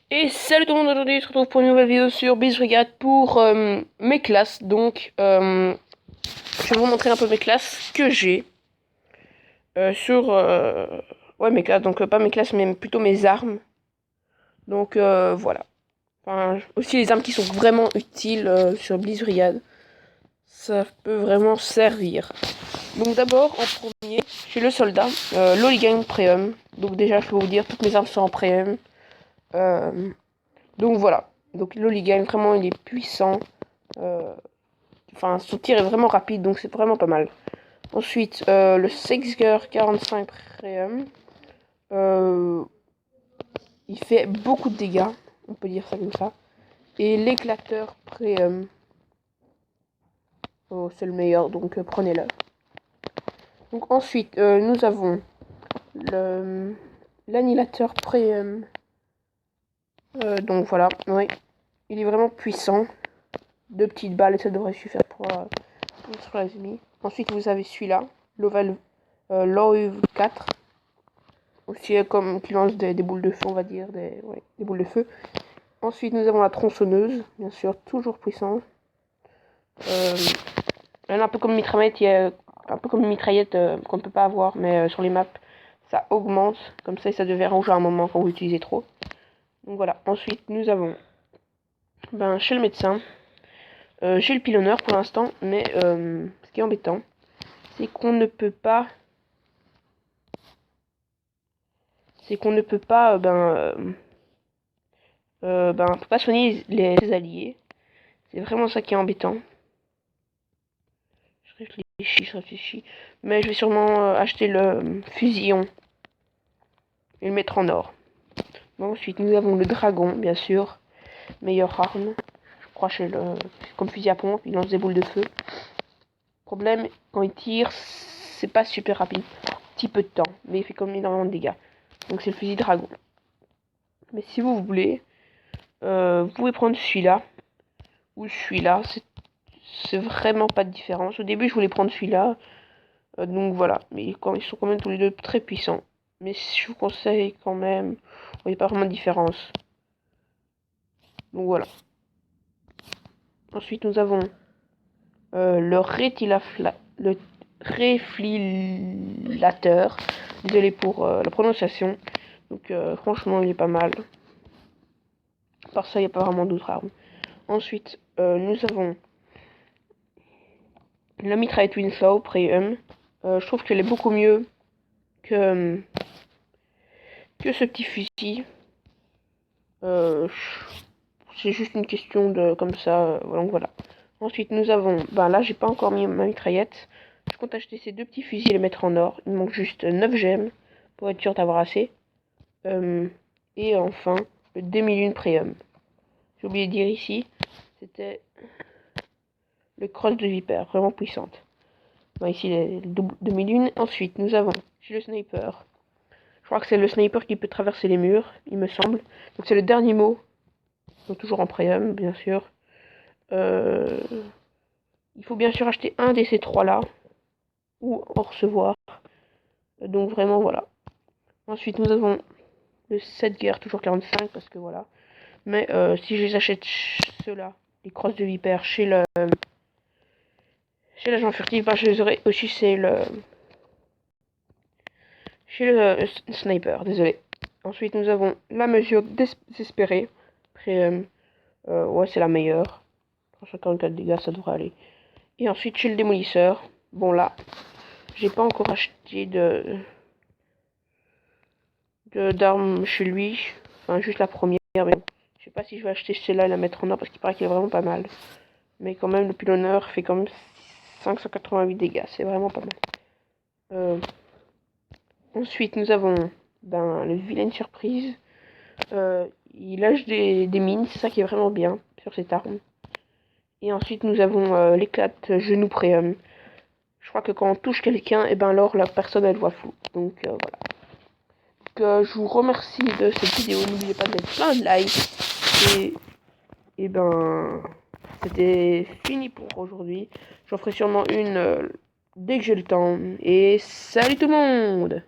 Et salut tout le monde, aujourd'hui on se retrouve pour une nouvelle vidéo sur Biz Brigade pour mes classes. Donc je vais vous montrer un peu mes classes que j'ai sur... ouais, mes classes, donc pas mes classes mais plutôt mes armes. Donc voilà. Enfin, aussi les armes qui sont vraiment utiles sur Biz Brigade. Ça peut vraiment servir. Donc d'abord, en premier, j'ai le soldat, l'Hooligan Premium. Donc déjà, je peux vous dire, toutes mes armes sont en Premium. Donc voilà. Donc l'Hooligan, vraiment, il est puissant. Enfin, son tir est vraiment rapide, donc c'est vraiment pas mal. Ensuite, le Sexger 45 Premium. Il fait beaucoup de dégâts, on peut dire ça comme ça. Et l'éclateur Premium. Oh, c'est le meilleur, donc prenez-le. Donc ensuite, nous avons l'annihilateur Premium. Donc voilà, oui. Il est vraiment puissant. 2 petites balles et ça devrait suffire pour détruire les ennemis. Ensuite, vous avez celui-là, Lovel 4. Aussi comme qui lance des boules de feu, on va dire, des boules de feu. Ensuite, nous avons la tronçonneuse, bien sûr, toujours puissante. Elle est un peu comme une mitraillette, un peu comme une mitraillette qu'on ne peut pas avoir, mais sur les maps, ça augmente. Comme ça, et ça devient rouge à un moment quand vous l'utilisez trop. Donc voilà. Ensuite, nous avons chez le médecin. J'ai le pilonneur pour l'instant, mais ce qui est embêtant, c'est qu'on ne peut pas... on peut pas soigner les alliés. C'est vraiment ça qui est embêtant. Je réfléchis. Mais je vais sûrement acheter le fusillon et le mettre en or. Bon, ensuite, nous avons le dragon, bien sûr. Meilleure arme. Je crois chez le... Comme fusil à pompe, il lance des boules de feu. Problème, quand il tire, c'est pas super rapide. Petit peu de temps, mais il fait comme énormément de dégâts. Donc c'est le fusil dragon. Mais si vous voulez, vous pouvez prendre celui-là ou celui-là. C'est vraiment pas de différence. Au début, je voulais prendre celui-là. Donc voilà. Mais ils sont quand même tous les deux très puissants. Mais je vous conseille quand même. Vous voyez pas vraiment de différence. Donc voilà. Ensuite, nous avons le réflilateur. Désolé pour la prononciation. Donc franchement, il est pas mal. Par ça, il n'y a pas vraiment d'autres armes. Ensuite, nous avons la mitraillette Winslow Premium. Je trouve qu'elle est beaucoup mieux que ce petit fusil. C'est juste une question de comme ça. Donc voilà. Ensuite, nous avons... là, j'ai pas encore mis ma mitraillette. Je compte acheter ces 2 petits fusils et les mettre en or. Il me manque juste 9 gemmes pour être sûr d'avoir assez. Et enfin, le demi-lune Premium. J'ai oublié de dire ici, c'était le cross de vipère, vraiment puissante. Ici, les demi-lune. Ensuite, nous avons, j'ai le sniper. Je crois que c'est le sniper qui peut traverser les murs, il me semble. Donc c'est le dernier mot. Donc toujours en Premium, bien sûr. Il faut bien sûr acheter un de ces 3-là. Ou en recevoir. Donc vraiment, voilà. Ensuite, nous avons le 7 guerre, toujours 45, parce que voilà. Mais si je les achète ceux-là, les crosses de vipère, chez l'agent furtif, je les aurai aussi chez le sniper, désolé. Ensuite, nous avons la mesure désespérée. Après, ouais, c'est la meilleure. 154 dégâts, ça devrait aller. Et ensuite, chez le démolisseur. Bon, là, j'ai pas encore acheté d'armes chez lui. Enfin, juste la première. Mais bon, je sais pas si je vais acheter celle-là et la mettre en or parce qu'il paraît qu'il est vraiment pas mal. Mais quand même, le pilonneur fait quand même 588 dégâts. C'est vraiment pas mal. Ensuite, nous avons le vilaine surprise. Il lâche des mines, c'est ça qui est vraiment bien sur cette arme. Et ensuite, nous avons l'éclate genou Premium. Je crois que quand on touche quelqu'un, et alors la personne elle voit flou. Donc voilà. Donc, je vous remercie de cette vidéo. N'oubliez pas de mettre plein de likes. Et c'était fini pour aujourd'hui. J'en ferai sûrement une dès que j'ai le temps. Et salut tout le monde!